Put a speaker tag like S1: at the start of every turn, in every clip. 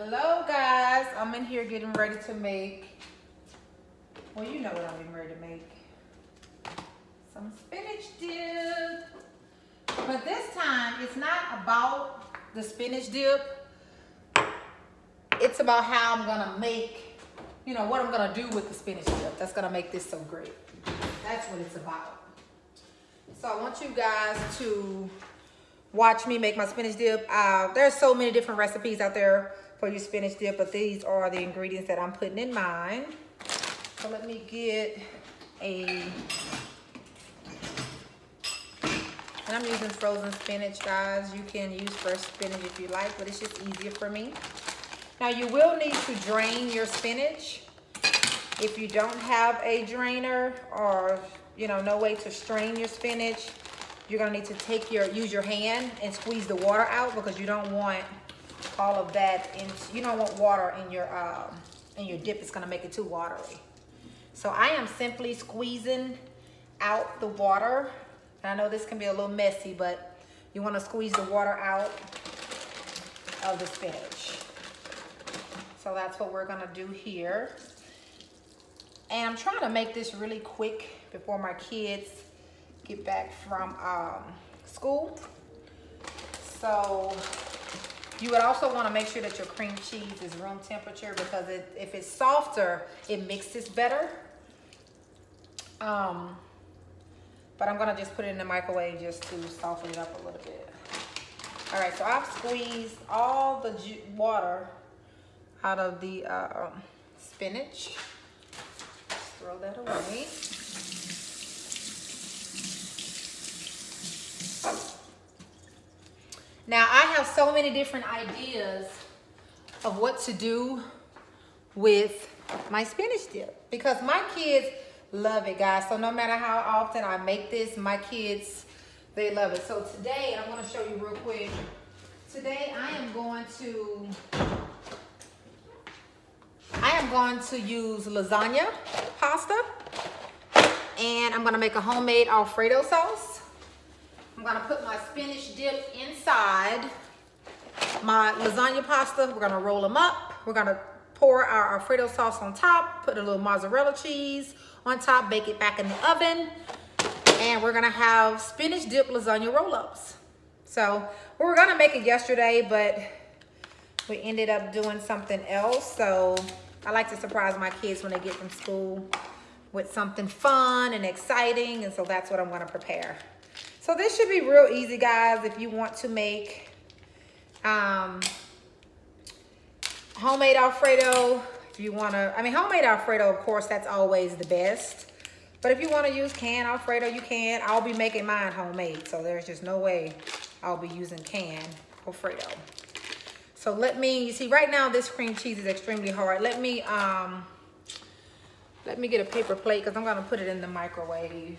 S1: Hello guys, I'm in here getting ready to make, well, you know what I'm getting ready to make. Some spinach dip. But this time, it's not about the spinach dip. It's about how I'm gonna make, you know, what I'm gonna do with the spinach dip. That's gonna make this so great. That's what it's about. So I want you guys to watch me make my spinach dip. There's so many different recipes out there for your spinach dip, but these are the ingredients that I'm putting in mine. So let me get and I'm using frozen spinach, guys. You can use fresh spinach if you like, but it's just easier for me. Now you will need to drain your spinach. If you don't have a drainer or, you know, no way to strain your spinach, you're gonna need to use your hand and squeeze the water out, because you don't want all of that you don't want water in your dip. It's gonna make it too watery. So I am simply squeezing out the water. And I know this can be a little messy, but you wanna squeeze the water out of the spinach. So that's what we're gonna do here. And I'm trying to make this really quick before my kids get back from school. So you would also want to make sure that your cream cheese is room temperature, because if it's softer, it mixes better. But I'm gonna just put it in the microwave just to soften it up a little bit. All right, so I've squeezed all the water out of the spinach. Just throw that away. Now, I have so many different ideas of what to do with my spinach dip, because my kids love it, guys. So no matter how often I make this, my kids, they love it. So today, and I'm gonna show you real quick. Today, I am going to use lasagna pasta, and I'm gonna make a homemade alfredo sauce. I'm gonna put my spinach dip inside my lasagna pasta. We're gonna roll them up. We're gonna pour our alfredo sauce on top, put a little mozzarella cheese on top, bake it back in the oven, and we're gonna have spinach dip lasagna roll-ups. So we were gonna make it yesterday, but we ended up doing something else. So I like to surprise my kids when they get from school with something fun and exciting, and so that's what I'm gonna prepare. So this should be real easy, guys, if you want to make homemade Alfredo. If you want to, homemade Alfredo, of course, that's always the best. But if you want to use canned Alfredo, you can. I'll be making mine homemade, so there's just no way I'll be using canned Alfredo. So you see, right now this cream cheese is extremely hard. Let me get a paper plate, because I'm going to put it in the microwave.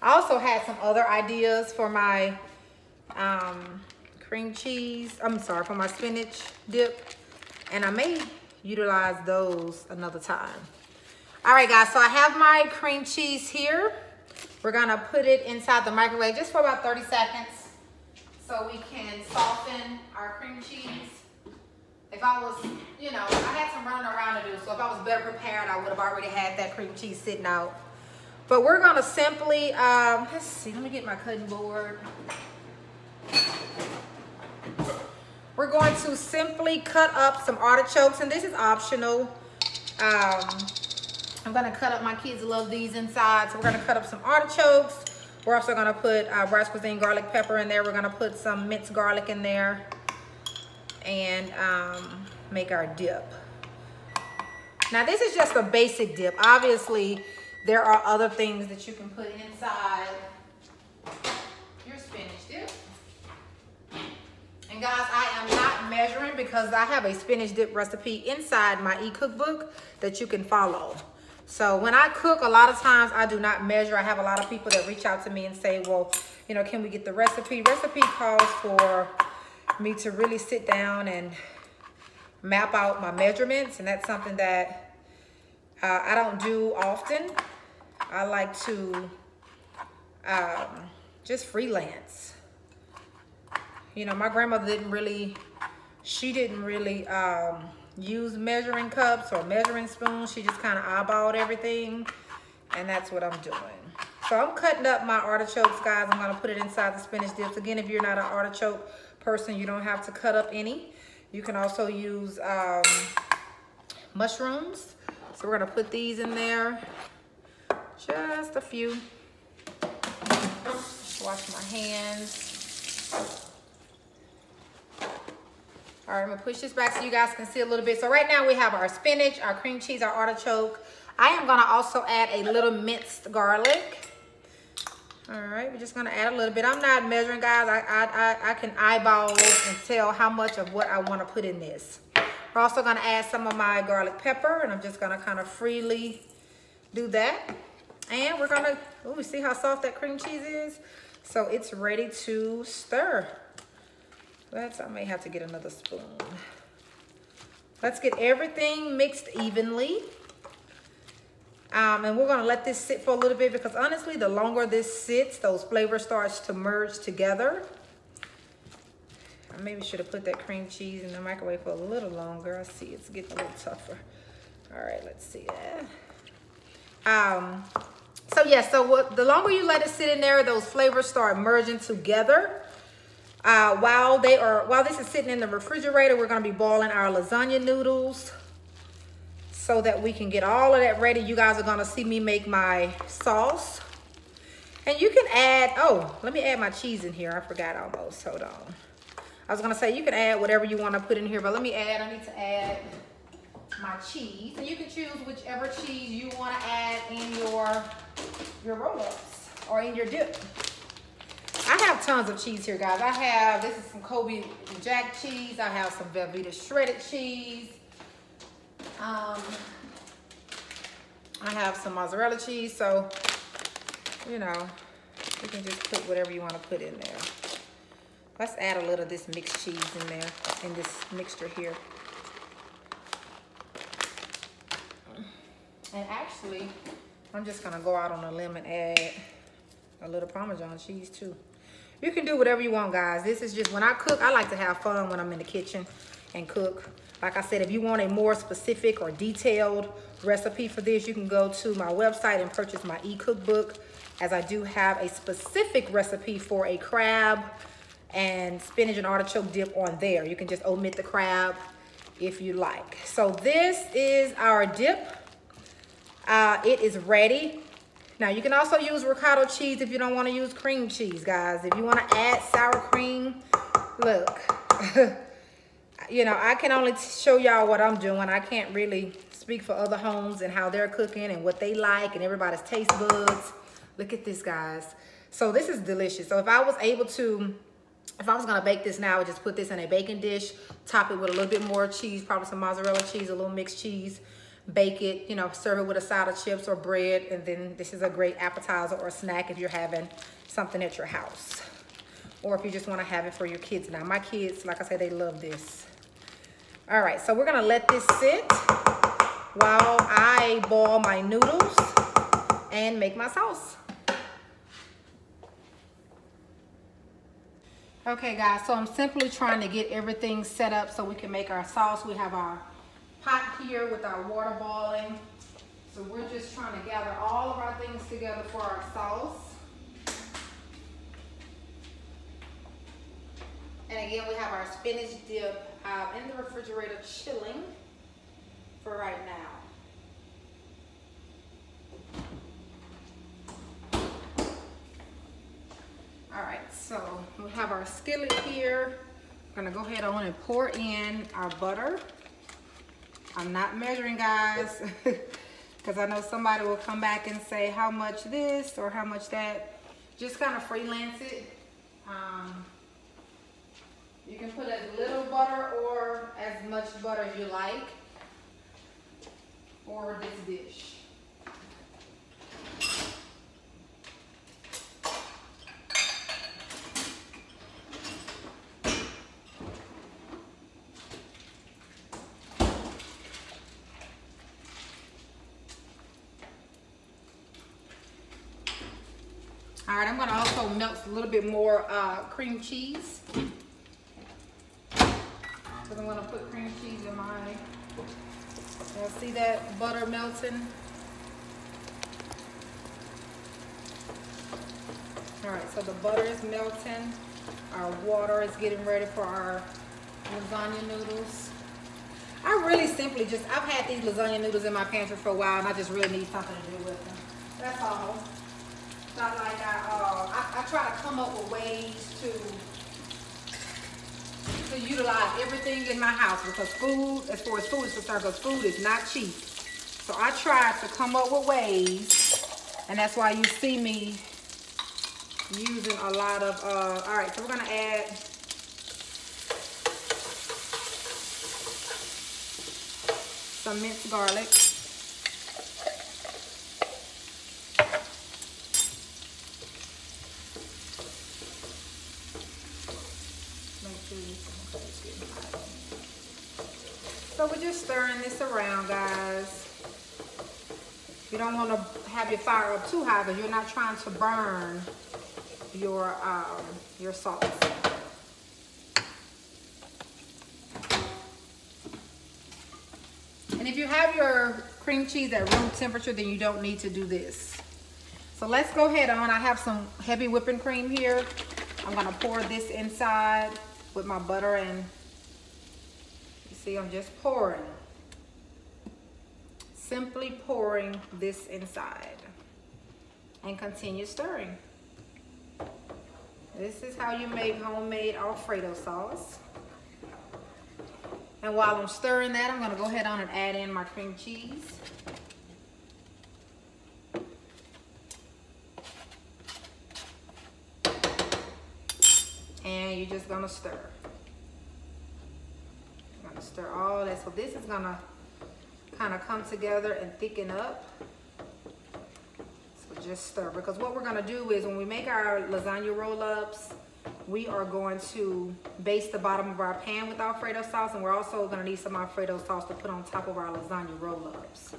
S1: I also had some other ideas for my for my spinach dip, and I may utilize those another time. All right, guys, so I have my cream cheese here. We're gonna put it inside the microwave just for about 30 seconds so we can soften our cream cheese. If I was, you know, I had some running around to do, so if I was better prepared, I would have already had that cream cheese sitting out. But we're gonna simply, let's see, let me get my cutting board. We're going to simply cut up some artichokes, and this is optional. I'm gonna cut up, my kids love these inside, so we're gonna cut up some artichokes. We're also gonna put braised cuisine garlic pepper in there. We're gonna put some minced garlic in there and make our dip. Now this is just a basic dip. Obviously, there are other things that you can put inside your spinach dip. And guys, I am not measuring, because I have a spinach dip recipe inside my e-cookbook that you can follow. So when I cook, a lot of times I do not measure. I have a lot of people that reach out to me and say, well, you know, can we get the recipe? Recipe calls for me to really sit down and map out my measurements, and that's something that I don't do often. I like to just freelance. You know, my grandmother she didn't really use measuring cups or measuring spoons. She just kind of eyeballed everything, and that's what I'm doing. So I'm cutting up my artichokes, guys. I'm gonna put it inside the spinach dips. Again, if you're not an artichoke person, you don't have to cut up any. You can also use mushrooms. So we're gonna put these in there, just a few. Wash my hands. All right, I'm gonna push this back so you guys can see a little bit. So right now we have our spinach, our cream cheese, our artichoke. I am gonna also add a little minced garlic. All right, we're just gonna add a little bit. I'm not measuring, guys. I can eyeball and tell how much of what I wanna put in this. We're also gonna add some of my garlic pepper, and I'm just gonna kind of freely do that. And we're gonna, ooh, see how soft that cream cheese is? So it's ready to stir. I may have to get another spoon. Let's get everything mixed evenly. And we're gonna let this sit for a little bit, because honestly, the longer this sits, those flavors starts to merge together. I maybe should have put that cream cheese in the microwave for a little longer. I see it's getting a little tougher. All right, let's see that. So yeah, the longer you let it sit in there, those flavors start merging together. While this is sitting in the refrigerator, we're gonna be boiling our lasagna noodles so that we can get all of that ready. You guys are gonna see me make my sauce. And you can add, oh, let me add my cheese in here. I forgot almost, hold on. I was gonna say you can add whatever you wanna put in here, but I need to add my cheese. And you can choose whichever cheese you wanna add in your roll-ups or in your dip. I have tons of cheese here, guys. This is some Kobe Jack cheese. I have some Velveeta shredded cheese. I have some mozzarella cheese. So, you know, you can just put whatever you want to put in there. Let's add a little of this mixed cheese in there, in this mixture here. And actually, I'm just gonna go out on a limb and add a little Parmesan cheese too. You can do whatever you want, guys. This is just, when I cook, I like to have fun when I'm in the kitchen and cook. Like I said, if you want a more specific or detailed recipe for this, you can go to my website and purchase my e-cookbook, as I do have a specific recipe for a crab and spinach and artichoke dip on there. You can just omit the crab if you like. So this is our dip. It is ready. Now, you can also use ricotta cheese if you don't want to use cream cheese, guys. If you want to add sour cream, look. You know, I can only show y'all what I'm doing. I can't really speak for other homes and how they're cooking and what they like and everybody's taste buds. Look at this, guys. So this is delicious. So if I was going to bake this now, I would just put this in a baking dish, top it with a little bit more cheese, probably some mozzarella cheese, a little mixed cheese. Bake it, you know, serve it with a side of chips or bread, and then this is a great appetizer or snack if you're having something at your house, or if you just want to have it for your kids. Now, my kids, like I said, they love this. All right, so we're gonna let this sit while I boil my noodles and make my sauce. Okay, guys, so I'm simply trying to get everything set up so we can make our sauce. We have our pot here with our water boiling. So we're just trying to gather all of our things together for our sauce. And again, we have our spinach dip in the refrigerator chilling for right now. All right, so we have our skillet here. We're gonna go ahead on and pour in our butter. I'm not measuring, guys, because I know somebody will come back and say how much this or how much that. Just kind of freelance it. You can put as little butter or as much butter as you like for this dish. All right, I'm gonna also melt a little bit more cream cheese. Because I'm gonna put cream cheese in my, see that butter melting? All right, so the butter is melting. Our water is getting ready for our lasagna noodles. I really simply just, I've had these lasagna noodles in my pantry for a while and I just really need something to do with them. That's all. It's not like I try to come up with ways to utilize everything in my house because food, as far as food is concerned, because food is not cheap. So I try to come up with ways, and that's why you see me using a lot of, all right, so we're gonna add some minced garlic. So we're just stirring this around, guys. You don't want to have your fire up too high because you're not trying to burn your sauce. And if you have your cream cheese at room temperature, then you don't need to do this. So let's go ahead on. I have some heavy whipping cream here. I'm gonna pour this inside with my butter, and you see I'm just pouring. Simply pouring this inside and continue stirring. This is how you make homemade alfredo sauce. And while I'm stirring that, I'm gonna go ahead on and add in my cream cheese. And you're just gonna stir. I'm gonna stir all that. So this is gonna kind of come together and thicken up. So just stir, because what we're gonna do is when we make our lasagna roll-ups, we are going to baste the bottom of our pan with alfredo sauce, and we're also gonna need some alfredo sauce to put on top of our lasagna roll-ups.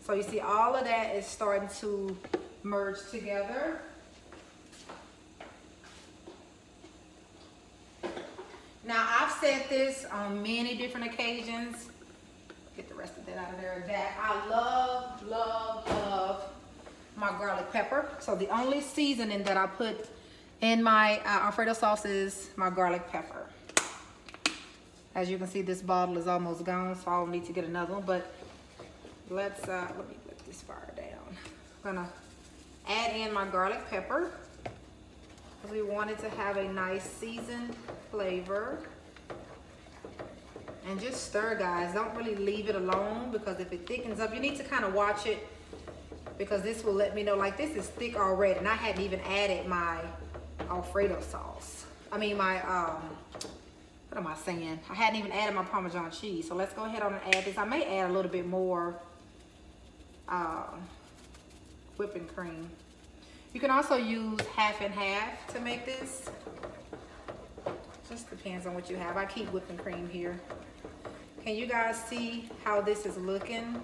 S1: So you see all of that is starting to merge together. Now I've said this on many different occasions. Get the rest of that out of there. That I love, love, love my garlic pepper. So the only seasoning that I put in my alfredo sauce is my garlic pepper. As you can see, this bottle is almost gone, so I'll need to get another one. But let me put this fire down. I'm gonna add in my garlic pepper because we want it to have a nice seasoned flavor. And just stir, guys. Don't really leave it alone, because if it thickens up, you need to kind of watch it, because this will let me know, like, this is thick already, and I hadn't even added my alfredo sauce. I mean my, what am I saying? I hadn't even added my Parmesan cheese. So let's go ahead on and add this. I may add a little bit more whipping cream. You can also use half and half to make this. Just depends on what you have. I keep whipping cream here. Can you guys see how this is looking?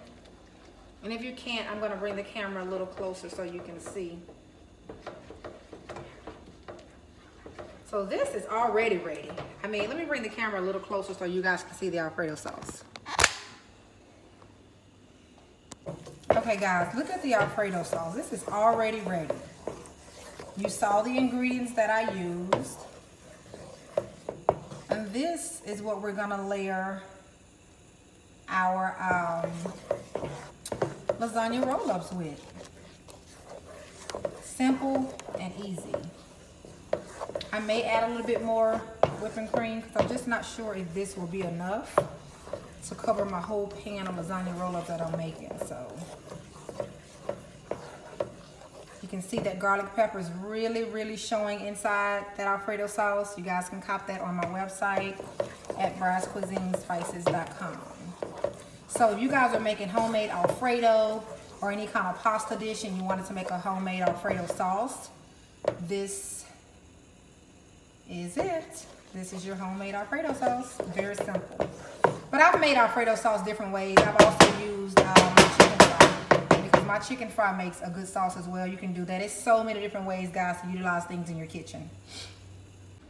S1: And if you can't, I'm gonna bring the camera a little closer so you can see. So this is already ready. I mean, let me bring the camera a little closer so you guys can see the alfredo sauce. Okay guys, look at the alfredo sauce. This is already ready. You saw the ingredients that I used. And this is what we're gonna layer our lasagna roll-ups with. Simple and easy. I may add a little bit more whipping cream because I'm just not sure if this will be enough to cover my whole pan of lasagna roll-ups that I'm making. So you can see that garlic pepper is really, really showing inside that alfredo sauce. You guys can cop that on my website at brascuisinespices.com. So if you guys are making homemade alfredo or any kind of pasta dish and you wanted to make a homemade alfredo sauce, this is it. This is your homemade alfredo sauce. Very simple. But I've made alfredo sauce different ways. I've also used my chicken stock, because my chicken fry makes a good sauce as well. You can do that. It's so many different ways, guys, to utilize things in your kitchen.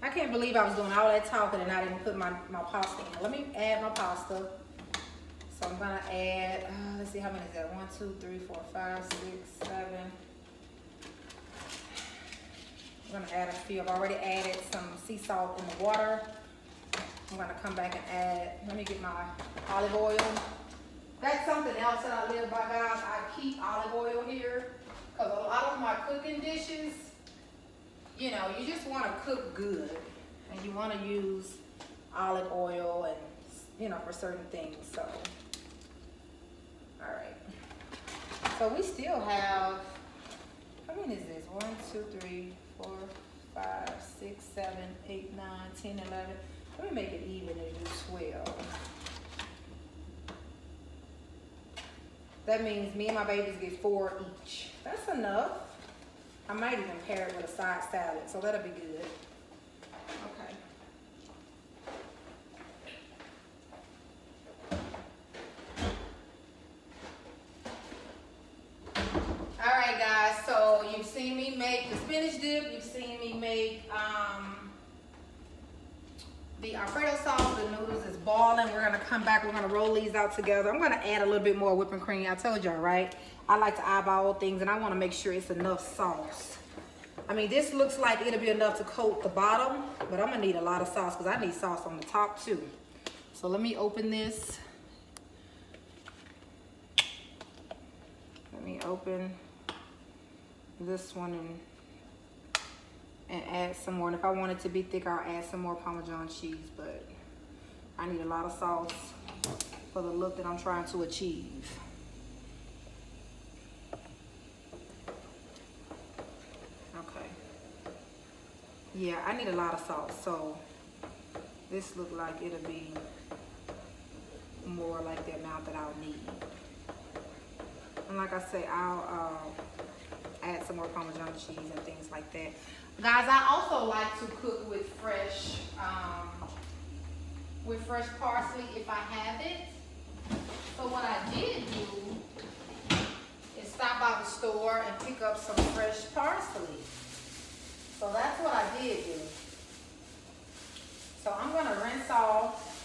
S1: I can't believe I was doing all that talking and I didn't put my pasta in. Let me add my pasta. So I'm gonna add, let's see, how many is that? 1, 2, 3, 4, 5, 6, 7. I'm gonna add a few. I've already added some sea salt in the water. I'm gonna come back and add, let me get my olive oil. That's something else that I live by, guys. I keep olive oil here because a lot of my cooking dishes, you know, you just want to cook good and you want to use olive oil and, you know, for certain things. So, all right. So we still have, how many is this? 1, 2, 3, 4, 5, 6, 7, 8, 9, 10, 11. Let me make it even and do 12. That means me and my babies get 4 each. That's enough. I might even pair it with a side salad, so that'll be good. Okay. All right, guys, so you've seen me make the spinach dip. You've seen me make the alfredo sauce. The noodles is boiling. We're gonna come back. We're gonna roll these out together. I'm gonna add a little bit more whipping cream. I told y'all, right? I like to eyeball things and I wanna make sure it's enough sauce. I mean, this looks like it'll be enough to coat the bottom, but I'm gonna need a lot of sauce because I need sauce on the top too. So let me open this. Let me open this one and add some more. And if I want it to be thick, I'll add some more Parmesan cheese, but I need a lot of sauce for the look that I'm trying to achieve. Okay. Yeah, I need a lot of sauce, so this look like it'll be more like the amount that I'll need. And like I say, I'll add some more Parmesan cheese and things like that. Guys, I also like to cook with fresh parsley if I have it. So what I did do is stop by the store and pick up some fresh parsley. So that's what I did do. So I'm gonna rinse off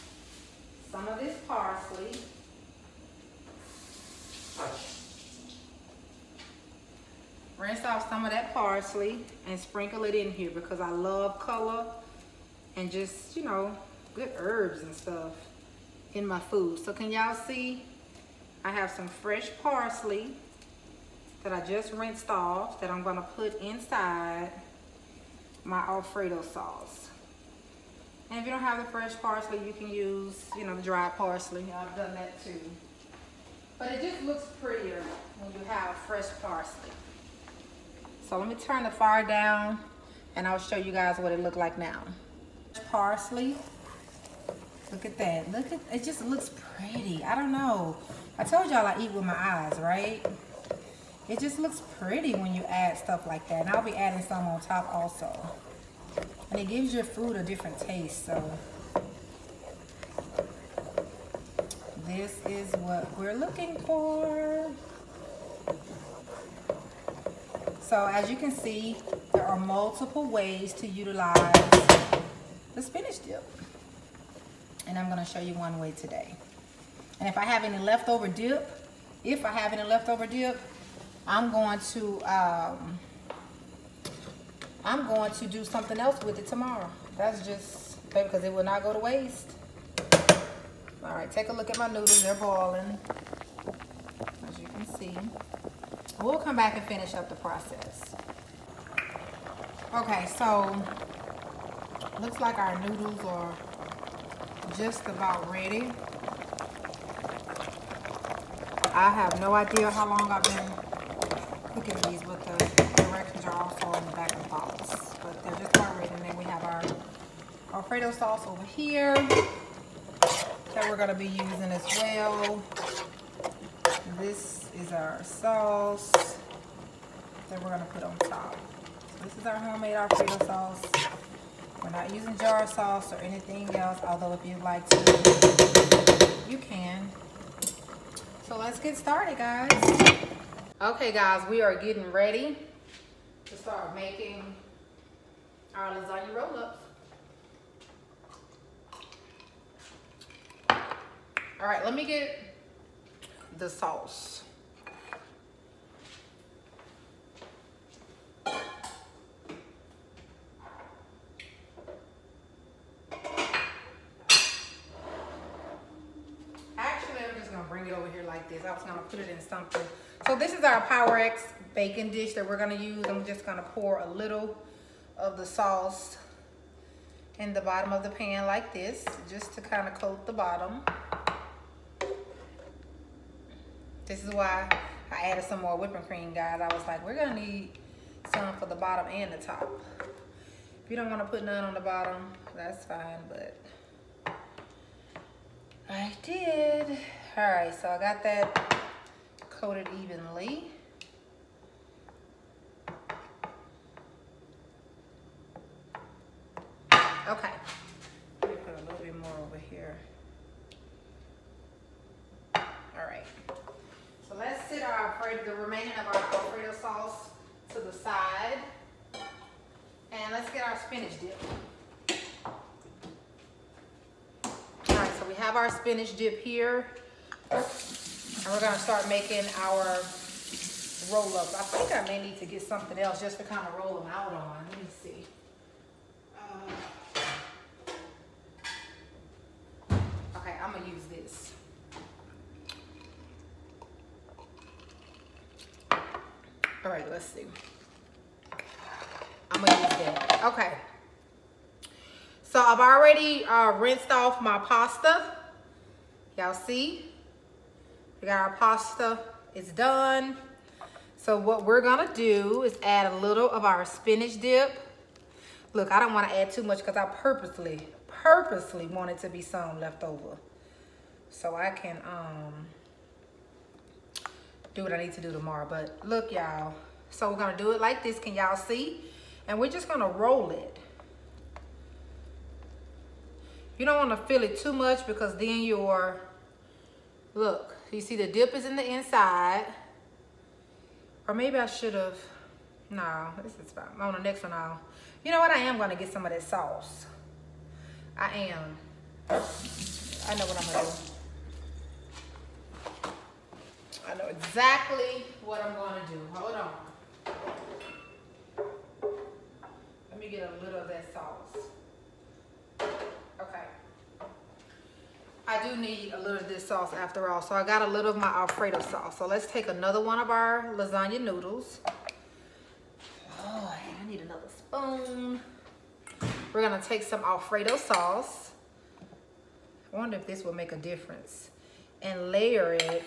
S1: some of this parsley. Rinse off some of that parsley and sprinkle it in here because I love color and just, you know, good herbs and stuff in my food. So can y'all see? I have some fresh parsley that I just rinsed off that I'm gonna put inside my alfredo sauce. And if you don't have the fresh parsley, you can use, you know, the dried parsley. I've done that too. But it just looks prettier when you have fresh parsley. So let me turn the fire down and I'll show you guys what it looked like now. Parsley, look at that. Look at, it just looks pretty. I don't know. I told y'all I eat with my eyes, right? It just looks pretty when you add stuff like that. And I'll be adding some on top also. And it gives your food a different taste, so. This is what we're looking for. So as you can see, there are multiple ways to utilize the spinach dip. And I'm gonna show you one way today. And if I have any leftover dip, I'm going to do something else with it tomorrow. That's just, because it will not go to waste. All right, take a look at my noodles, they're boiling, as you can see. We'll come back and finish up the process. Okay, so looks like our noodles are just about ready. I have no idea how long I've been cooking these, but the directions are also in the back of the box. But they're just about ready. And then we have our alfredo sauce over here that we're gonna be using as well. This is our sauce that we're gonna put on top. So this is our homemade alfredo sauce. We're not using jar sauce or anything else, although if you'd like to, you can. So let's get started, guys. Okay guys, we are getting ready to start making our lasagna roll-ups. All right, let me get the sauce. Actually, I'm just gonna bring it over here like this. I was gonna put it in something. So this is our PowerX bacon dish that we're gonna use. I'm just gonna pour a little of the sauce in the bottom of the pan like this, just to kind of coat the bottom. This is why I added some more whipping cream, guys. I was like, we're gonna need some for the bottom and the top. If you don't wanna put none on the bottom, that's fine, but I did. All right, so I got that coated evenly. Okay, let me put a little bit more over here. All right, so let's sit the remaining of our alfredo sauce to the side, and let's get our spinach dip. All right, so we have our spinach dip here, and we're gonna start making our roll-ups. I think I may need to get something else just to kind of roll them out on. Let me see. Okay, I'm gonna use this. All right, let's see. I'm gonna use that. Okay. So I've already rinsed off my pasta. Y'all see? We got our pasta. It's done. So what we're gonna do is add a little of our spinach dip. Look, I don't want to add too much because I purposely want it to be some left over, so I can do what I need to do tomorrow. But look, y'all, so we're gonna do it like this. Can y'all see? And we're just gonna roll it. You don't want to fill it too much because then look, you see the dip is in the inside. Or maybe I should have, no, this is fine. On the next one, you know what, I am gonna get some of that sauce. I am. I know what I'm gonna do. I know exactly what I'm gonna do. Hold on. Let me get a little of that sauce. Okay. I do need a little of this sauce after all. So I got a little of my alfredo sauce. So let's take another one of our lasagna noodles. Oh, I need another spoon. We're gonna take some alfredo sauce. I wonder if this will make a difference. And layer it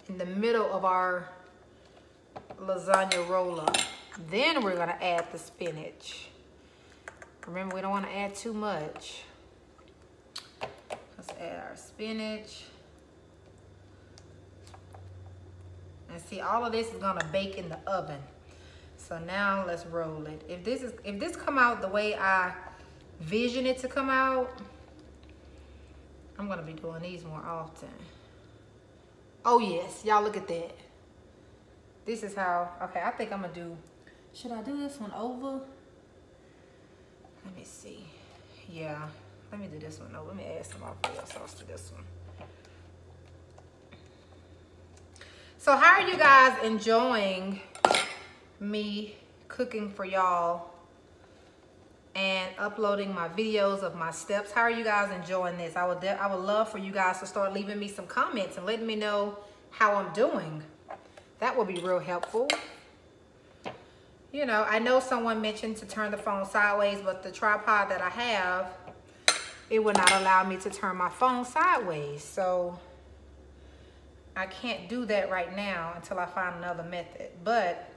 S1: in the middle of our lasagna roll-up. Then we're gonna add the spinach. Remember, we don't wanna add too much. Let's add our spinach. And see, all of this is gonna bake in the oven. So now let's roll it. If this come out the way I vision it to come out, I'm gonna be doing these more often. Oh yes, y'all look at that. This is how, okay, I think I'm gonna do, should I do this one over? Let me see. Yeah, let me do this one over. Let me add some alfredo sauce to this one. So how are you guys enjoying me cooking for y'all and uploading my videos of my steps? How are you guys enjoying this? I would love for you guys to start leaving me some comments and letting me know how I'm doing. That would be real helpful. You know, I know someone mentioned to turn the phone sideways, but the tripod that I have, it would not allow me to turn my phone sideways. So I can't do that right now until I find another method. But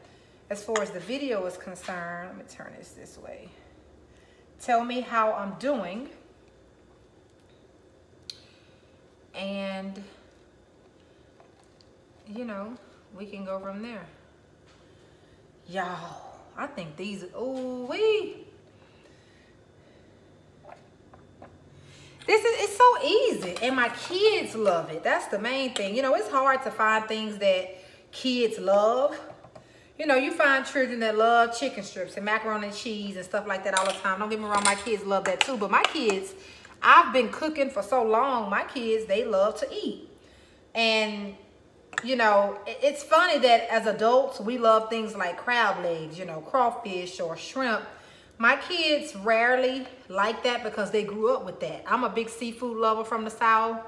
S1: as far as the video is concerned, let me turn this way. Tell me how I'm doing. And, you know, we can go from there. Y'all, I think these, ooh-wee. It's so easy, and my kids love it. That's the main thing. You know, it's hard to find things that kids love. You know, you find children that love chicken strips and macaroni and cheese and stuff like that all the time. Don't get me wrong, my kids love that too. But my kids, I've been cooking for so long, my kids, they love to eat. And, you know, it's funny that as adults, we love things like crab legs, you know, crawfish or shrimp. My kids rarely like that because they grew up with that. I'm a big seafood lover from the South.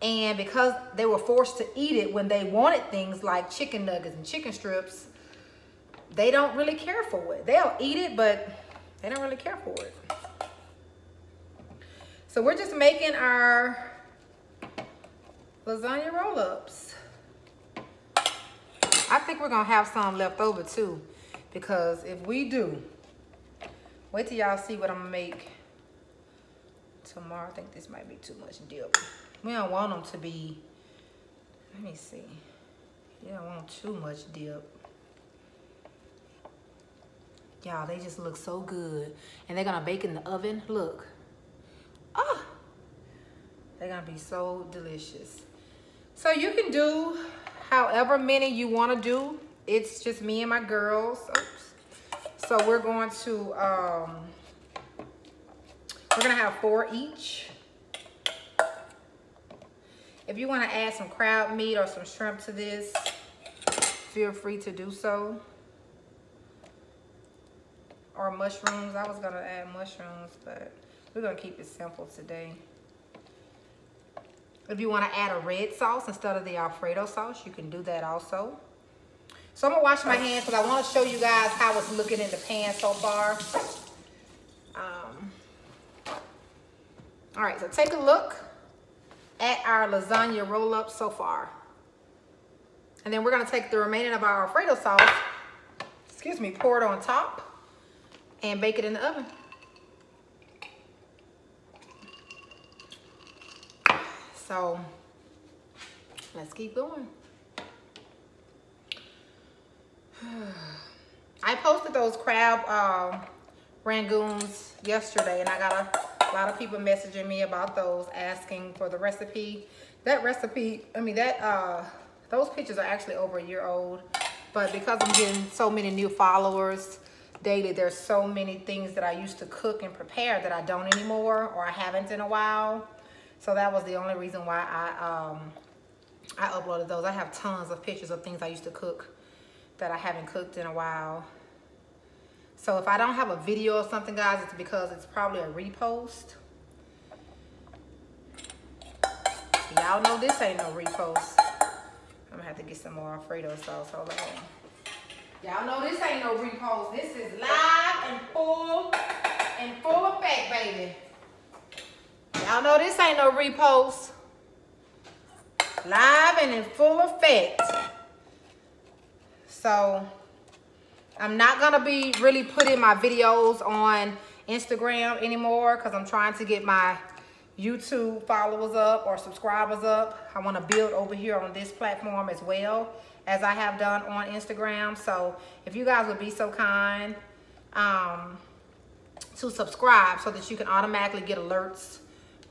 S1: And because they were forced to eat it when they wanted things like chicken nuggets and chicken strips, they don't really care for it. They'll eat it, but they don't really care for it. So we're just making our lasagna roll-ups. I think we're gonna have some left over too, because if we do, wait till y'all see what I'm gonna make tomorrow. I think this might be too much dip. We don't want them to be, let me see. You don't want too much dip. Y'all, they just look so good. And they're gonna bake in the oven, look. Ah, they're gonna be so delicious. So you can do however many you wanna do. It's just me and my girls. Oops. So we're going to, we're gonna have 4 each. If you wanna add some crab meat or some shrimp to this, feel free to do so. Or mushrooms. I was gonna add mushrooms, but we're gonna keep it simple today. If you wanna add a red sauce instead of the alfredo sauce, you can do that also. So I'm gonna wash my hands because I wanna show you guys how it's looking in the pan so far. All right, so take a look at our lasagna roll-up so far. And then we're gonna take the remaining of our alfredo sauce, excuse me, pour it on top and bake it in the oven. So let's keep going. I posted those crab rangoons yesterday, and I got a lot of people messaging me about those, asking for the recipe. That recipe, I mean, those pictures are actually over a year old, but because I'm getting so many new followers daily, there's so many things that I used to cook and prepare that I don't anymore, or I haven't in a while. So that was the only reason why I uploaded those. I have tons of pictures of things I used to cook that I haven't cooked in a while. So if I don't have a video or something, guys, it's because it's probably a repost. Y'all know this ain't no repost. I'm gonna have to get some more Alfredo sauce. Hold on. Y'all know this ain't no repost. This is live and full effect, baby. Y'all know this ain't no repost. Live and in full effect. So I'm not gonna be really putting my videos on Instagram anymore because I'm trying to get my YouTube followers up or subscribers up. I want to build over here on this platform as well as I have done on Instagram. So if you guys would be so kind to subscribe so that you can automatically get alerts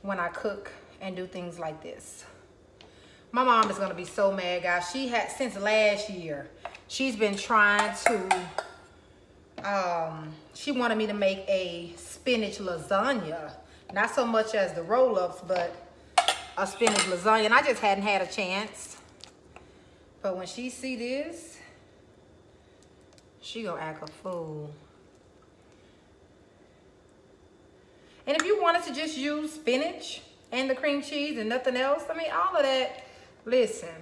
S1: when I cook and do things like this. My mom is going to be so mad, guys. She had, since last year, she's been trying to, she wanted me to make a spinach lasagna. Not so much as the roll-ups, but a spinach lasagna. And I just hadn't had a chance. But when she see this, she gonna act a fool. And if you wanted to just use spinach and the cream cheese and nothing else, I mean, all of that, listen,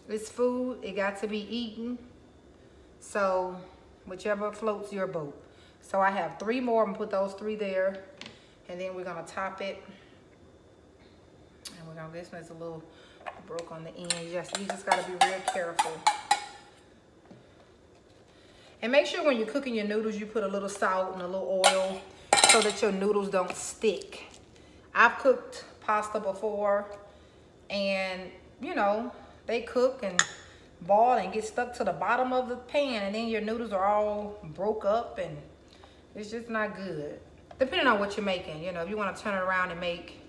S1: it's food, it got to be eaten. So whichever floats your boat. So I have 3 more, I'm gonna put those 3 there. And then we're gonna top it. And we're gonna, this one's a little broke on the end. You just gotta be real careful. And make sure when you're cooking your noodles, you put a little salt and a little oil so that your noodles don't stick. I've cooked pasta before and, you know, they cook and boil and get stuck to the bottom of the pan, and then your noodles are all broke up and it's just not good. Depending on what you're making, you know, if you want to turn it around and make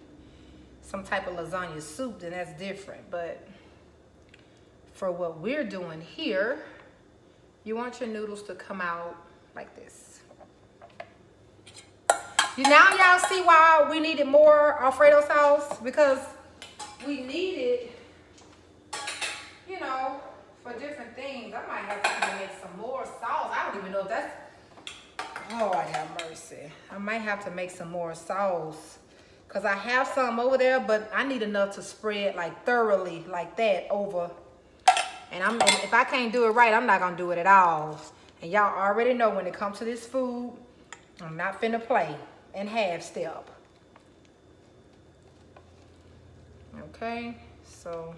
S1: some type of lasagna soup, then that's different. But for what we're doing here, you want your noodles to come out like this. Now y'all see why we needed more Alfredo sauce? Because we needed, you know, for different things. I might have to make some more sauce. I don't even know if that's, Lord have mercy. I might have to make some more sauce. Because I have some over there, but I need enough to spread like thoroughly like that over. And if I can't do it right, I'm not going to do it at all. And y'all already know when it comes to this food, I'm not finna play and half step. Okay, so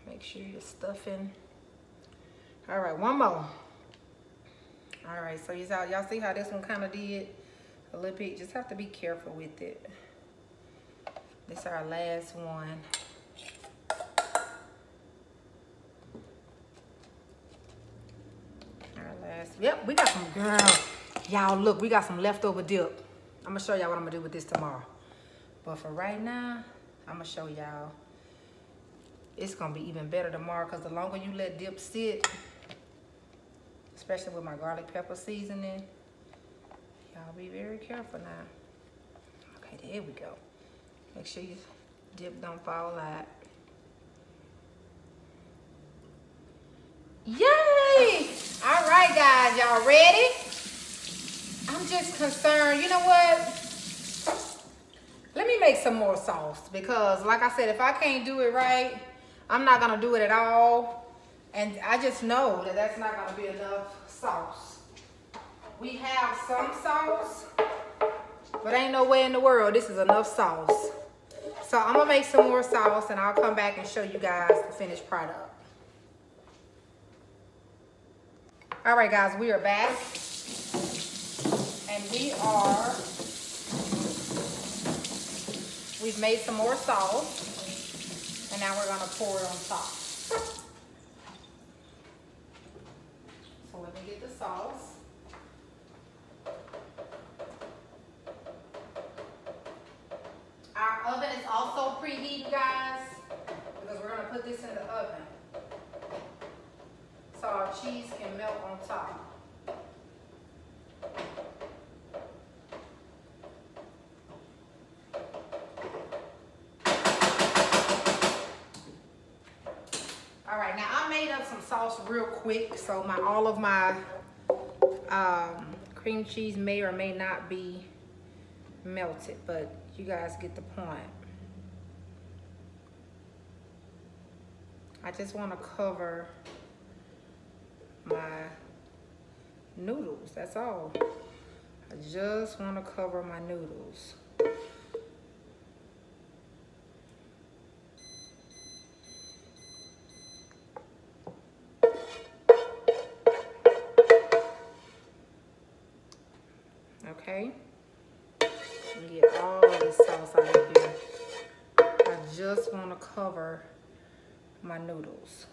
S1: make sure you're stuffing. All right, one more. All right, so y'all see how this one kind of did a little bit. Just have to be careful with it. This is our last one. Yep, we got some, girl. Y'all look, we got some leftover dip. I'm gonna show y'all what I'm gonna do with this tomorrow. But for right now, I'm gonna show y'all. It's gonna be even better tomorrow because the longer you let dip sit, especially with my garlic pepper seasoning, y'all be very careful now. Okay, there we go. Make sure your dip don't fall out. Yay! All right, guys, y'all ready? I'm just concerned, you know what? Let me make some more sauce because, like I said, if I can't do it right, I'm not gonna do it at all. And I just know that that's not gonna be enough sauce. We have some sauce, but ain't no way in the world this is enough sauce. So I'm gonna make some more sauce and I'll come back and show you guys the finished product. All right, guys, we are back. And we've made some more sauce. And now we're gonna pour it on top. So let me get the sauce. Our oven is also preheated, guys, because we're gonna put this in the oven so our cheese can melt on top. All right, now I made up some sauce real quick, so all of my cream cheese may or may not be melted, but you guys get the point. I just want to cover my noodles, that's all. I just want to cover my noodles. Okay, get all of this sauce out of here. I just want to cover my noodles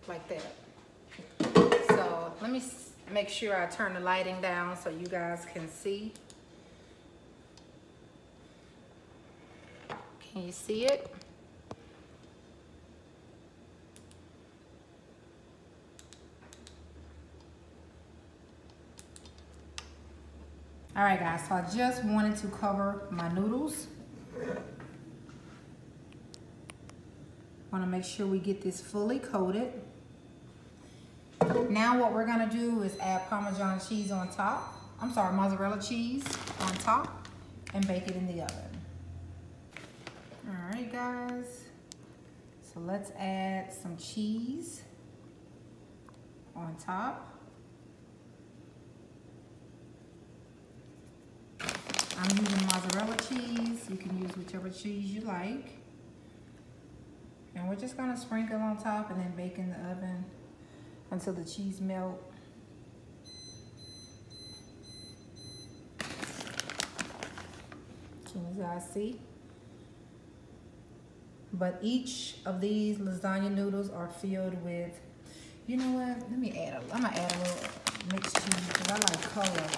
S1: like that. So let me make sure I turn the lighting down so you guys can see. Can you see it? All right, guys, so I just wanted to cover my noodles. Want to make sure we get this fully coated. Now what we're gonna do is add Parmesan cheese on top. I'm sorry, mozzarella cheese on top and bake it in the oven. All right, guys. So let's add some cheese on top. I'm using mozzarella cheese. You can use whichever cheese you like. And we're just gonna sprinkle on top and then bake in the oven until the cheese melts. Can you guys see? But each of these lasagna noodles are filled with, you know what? Let me add I'm gonna add a little mixed cheese because I like color.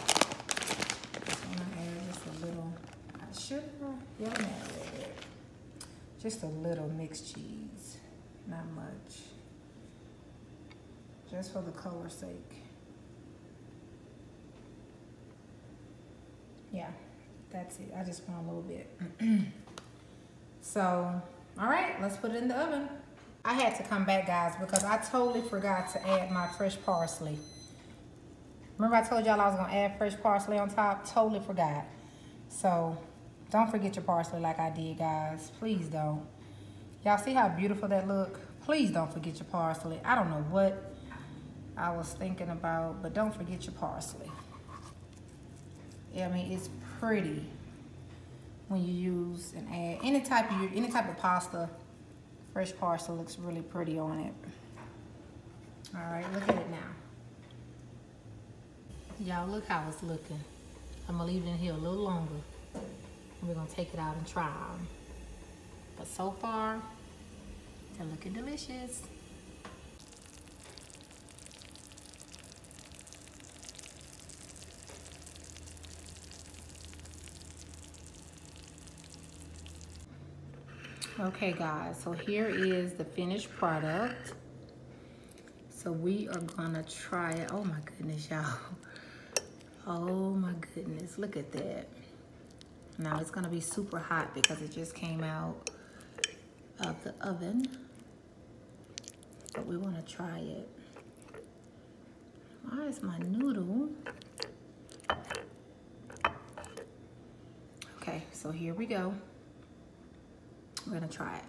S1: I'm gonna add just a little sugar. Yeah, I'm gonna add a little bit. Just a little mixed cheese, not much. Just for the color's sake. Yeah, that's it. I just want a little bit. So, all right, let's put it in the oven. I had to come back, guys, because I totally forgot to add my fresh parsley. Remember I told y'all I was gonna add fresh parsley on top? Totally forgot. So, don't forget your parsley like I did, guys. Please don't. Y'all see how beautiful that look? Please don't forget your parsley. I don't know what I was thinking about, but don't forget your parsley. Yeah, I mean, it's pretty when you use and add any type of pasta. Fresh parsley looks really pretty on it. All right, look at it now. Y'all, look how it's looking. I'm gonna leave it in here a little longer. And we're gonna take it out and try them. But so far, they're looking delicious. Okay, guys, so here is the finished product. So we are gonna try it. Oh my goodness, y'all. Oh my goodness, look at that. Now it's gonna be super hot because it just came out of the oven. But we wanna try it. Why is my noodle? Okay, so here we go. We're gonna try it.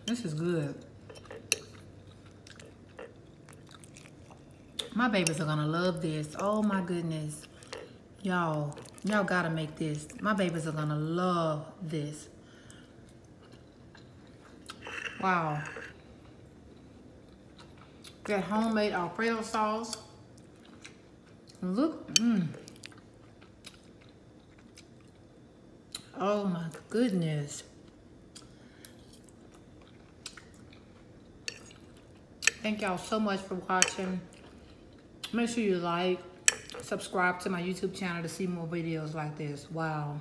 S1: This is good. My babies are gonna love this. Oh my goodness. Y'all gotta make this. My babies are gonna love this. Wow. That homemade alfredo sauce. Look, Oh my goodness. Thank y'all so much for watching. Make sure you like, subscribe to my YouTube channel to see more videos like this. Wow.